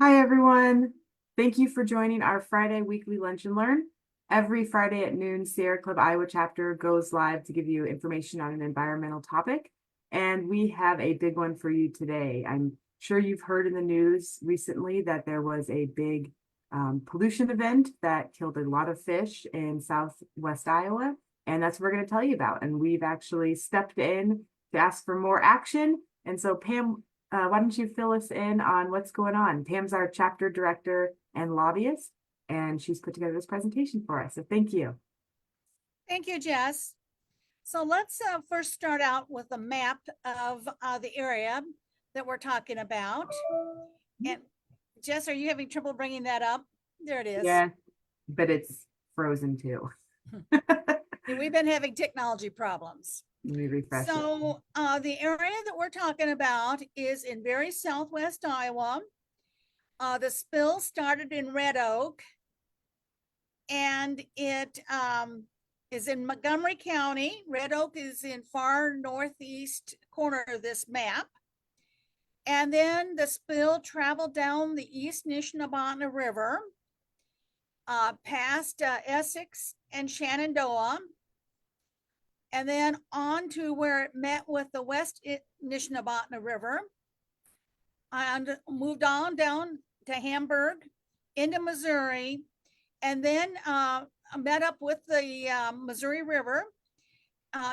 Hi, everyone. Thank you for joining our Friday weekly Lunch and Learn. Every Friday at noon, Sierra Club Iowa chapter goes live to give you information on an environmental topic. And we have a big one for you today. I'm sure you've heard in the news recently that there was a big pollution event that killed a lot of fish in southwest Iowa. And that's what we're going to tell you about. And we've actually stepped in to ask for more action. And so, Pam, why don't you fill us in on what's going on? Pam's our chapter director and lobbyist, and she's put together this presentation for us. So thank you. Thank you, Jess. So let's first start out with a map of the area that we're talking about. And Jess, are you having trouble bringing that up? There it is. Yeah, but it's frozen too. We've been having technology problems. Let me refresh it. So the area that we're talking about is in very southwest Iowa. The spill started in Red Oak, and it is in Montgomery County. Red Oak is in far northeast corner of this map. And then the spill traveled down the East Nishnabotna River, past Essex and Shenandoah, and then on to where it met with the West Nishnabotna River, and moved on down to Hamburg, into Missouri, and then met up with the Missouri River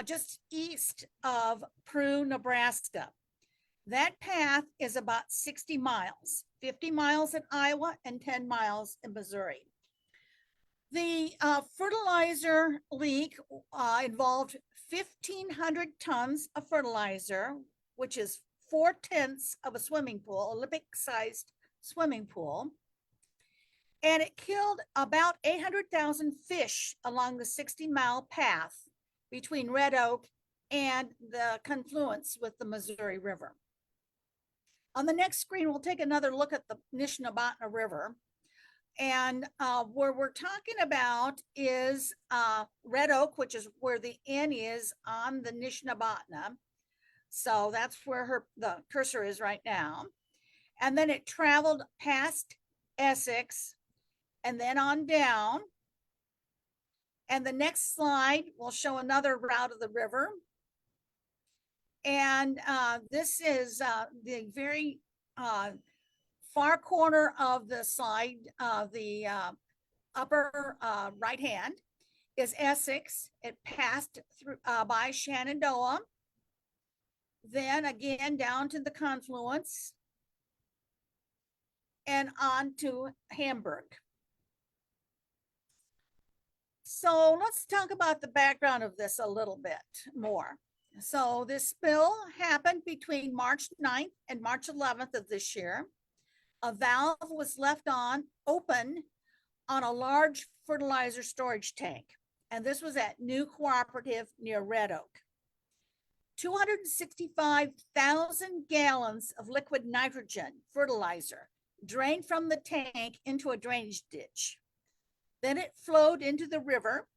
just east of Prue, Nebraska. That path is about 60 miles, 50 miles in Iowa and 10 miles in Missouri. The fertilizer leak involved 1,500 tons of fertilizer, which is 4/10 of a swimming pool, Olympic-sized swimming pool. And it killed about 800,000 fish along the 60-mile path between Red Oak and the confluence with the Missouri River. On the next screen, we'll take another look at the Nishnabotna River. And where we're talking about is Red Oak, which is where the N is on the Nishnabotna. So that's where the cursor is right now. And then it traveled past Essex and then on down. And the next slide will show another route of the river. And this is the very far corner of the slide, the upper right hand is Essex. It passed through by Shenandoah, then again down to the confluence and on to Hamburg. So let's talk about the background of this a little bit more. So this spill happened between March 9th and March 11th of this year. A valve was left open on a large fertilizer storage tank, and this was at New Cooperative near Red Oak. 265,000 gallons of liquid nitrogen fertilizer drained from the tank into a drainage ditch. Then it flowed into the river.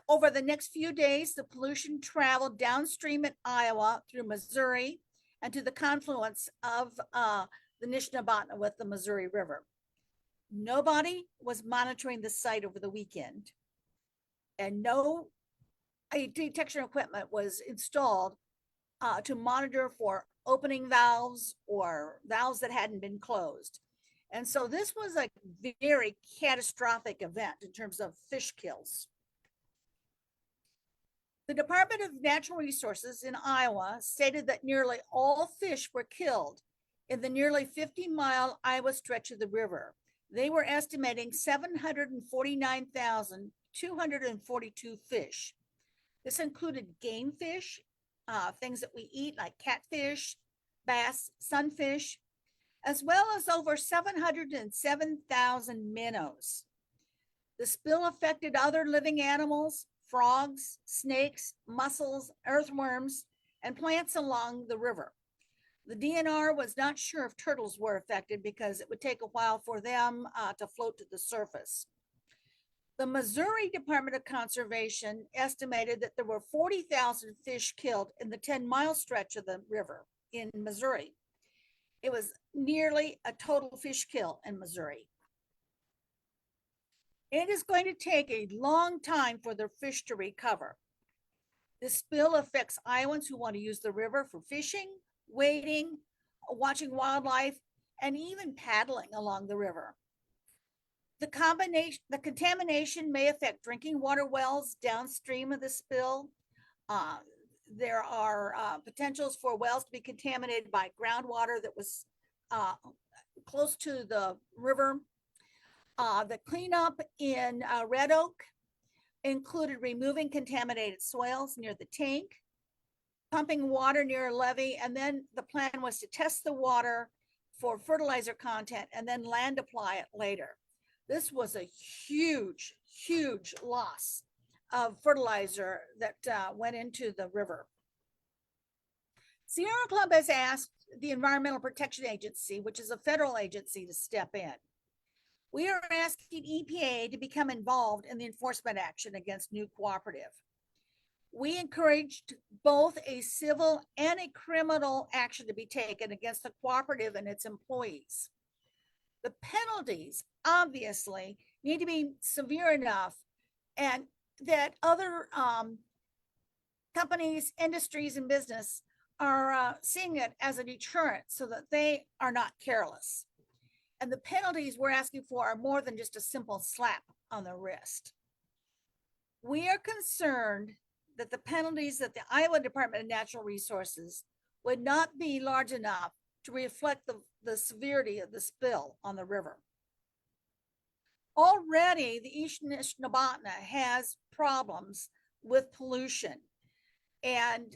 Over the next few days, the pollution traveled downstream in Iowa through Missouri and to the confluence of the Nishnabotna with the Missouri River. Nobody was monitoring the site over the weekend, and no detection equipment was installed to monitor for opening valves or valves that hadn't been closed. And so this was a very catastrophic event in terms of fish kills. The Department of Natural Resources in Iowa stated that nearly all fish were killed in the nearly 50-mile Iowa stretch of the river. They were estimating 749,242 fish. This included game fish, things that we eat like catfish, bass, sunfish, as well as over 707,000 minnows. The spill affected other living animals, frogs, snakes, mussels, earthworms, and plants along the river. The DNR was not sure if turtles were affected because it would take a while for them to float to the surface. The Missouri Department of Conservation estimated that there were 40,000 fish killed in the 10-mile stretch of the river in Missouri. It was nearly a total fish kill in Missouri. It is going to take a long time for the fish to recover. This spill affects Iowans who want to use the river for fishing, wading, watching wildlife, and even paddling along the river. The contamination may affect drinking water wells downstream of the spill. Uh, there are potentials for wells to be contaminated by groundwater that was close to the river. The cleanup in Red Oak included removing contaminated soils near the tank, pumping water near a levee, and then the plan was to test the water for fertilizer content and then land apply it later. This was a huge, huge loss of fertilizer that went into the river. Sierra Club has asked the Environmental Protection Agency, which is a federal agency, to step in. We are asking EPA to become involved in the enforcement action against New Cooperative. We encouraged both a civil and a criminal action to be taken against the cooperative and its employees. The penalties obviously need to be severe enough and that other companies, industries, and business are seeing it as a deterrent so that they are not careless. And the penalties we're asking for are more than just a simple slap on the wrist. We are concerned that the penalties that the Iowa Department of Natural Resources would not be large enough to reflect the severity of the spill on the river. Already, the East Nishnabotna has problems with pollution. And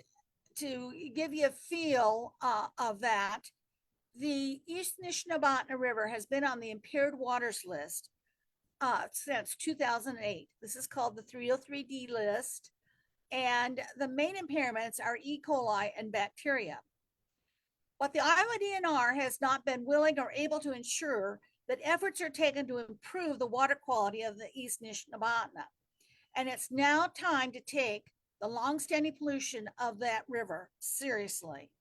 to give you a feel of that, the East Nishnabotna River has been on the impaired waters list since 2008. This is called the 303D list. And the main impairments are E. coli and bacteria. But the Iowa DNR has not been willing or able to ensure that efforts are taken to improve the water quality of the East Nishnabotna. And it's now time to take the longstanding pollution of that river seriously.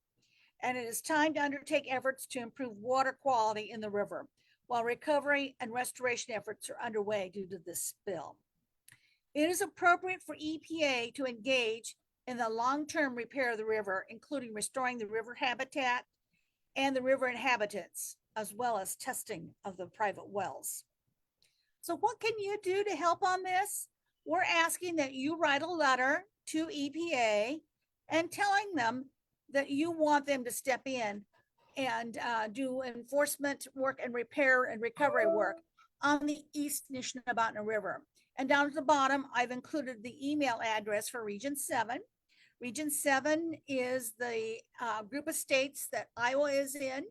And it is time to undertake efforts to improve water quality in the river while recovery and restoration efforts are underway due to this spill. It is appropriate for EPA to engage in the long-term repair of the river, including restoring the river habitat and the river inhabitants, as well as testing of the private wells. So what can you do to help on this? We're asking that you write a letter to EPA and telling them that you want them to step in and do enforcement work and repair and recovery work on the East Nishnabotna River. And down at the bottom, I've included the email address for Region 7. Region 7 is the group of states that Iowa is in,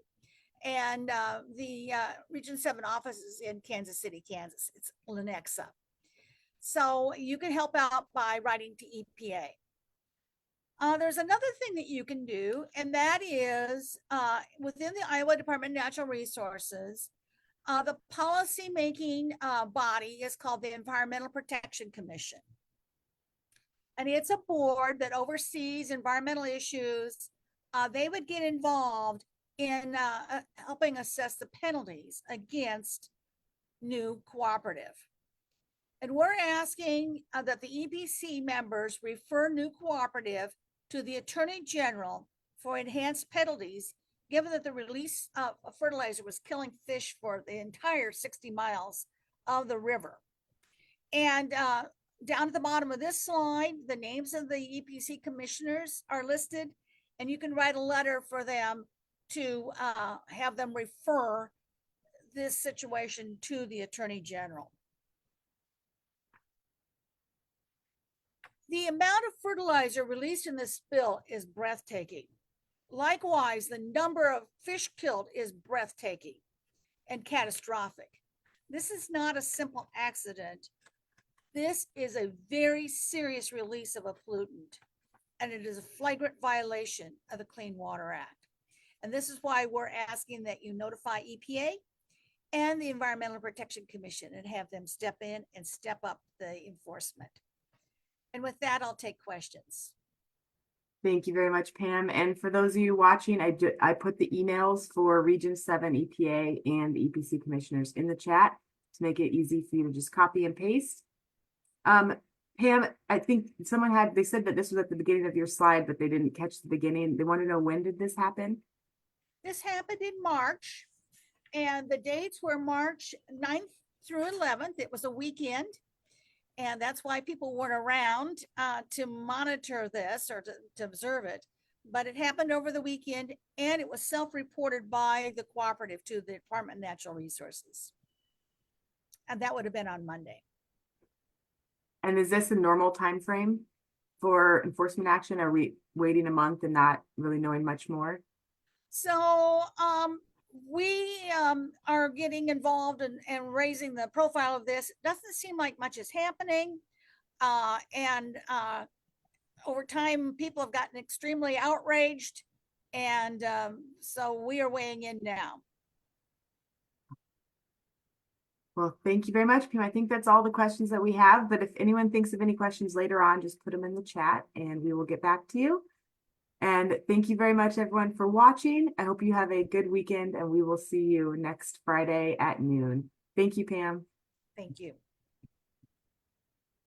and the Region 7 office is in Kansas City, Kansas. It's Lenexa. So you can help out by writing to EPA. There's another thing that you can do, and that is within the Iowa Department of Natural Resources, the policy-making body is called the Environmental Protection Commission. And it's a board that oversees environmental issues. They would get involved in helping assess the penalties against New Cooperative. And we're asking that the EPC members refer New Cooperative to the Attorney General for enhanced penalties, given that the release of fertilizer was killing fish for the entire 60 miles of the river. And down at the bottom of this slide, the names of the EPC commissioners are listed, and you can write a letter for them to have them refer this situation to the Attorney General. The amount of fertilizer released in this spill is breathtaking. Likewise, the number of fish killed is breathtaking and catastrophic. This is not a simple accident. This is a very serious release of a pollutant, and it is a flagrant violation of the Clean Water Act. And this is why we're asking that you notify EPA and the Environmental Protection Commission and have them step in and step up the enforcement. And with that, I'll take questions. Thank you very much, Pam. And for those of you watching, I put the emails for Region 7 EPA and the EPC commissioners in the chat to make it easy for you to just copy and paste. Pam, I think they said that this was at the beginning of your slide, but they didn't catch the beginning. They want to know, when did this happen? This happened in March, and the dates were March 9th through 11th. It was a weekend. And that's why people weren't around to monitor this or to observe it. But it happened over the weekend, and it was self-reported by the cooperative to the Department of Natural Resources. And that would have been on Monday. And is this a normal time frame for enforcement action? Are we waiting a month and not really knowing much more? So we are getting involved and raising the profile of this. It doesn't seem like much is happening. And over time, people have gotten extremely outraged. And so we are weighing in now. Well, thank you very much, Pam. I think that's all the questions that we have, but if anyone thinks of any questions later on, just put them in the chat and we will get back to you. And thank you very much, everyone, for watching. I hope you have a good weekend, and we will see you next Friday at noon. Thank you, Pam. Thank you.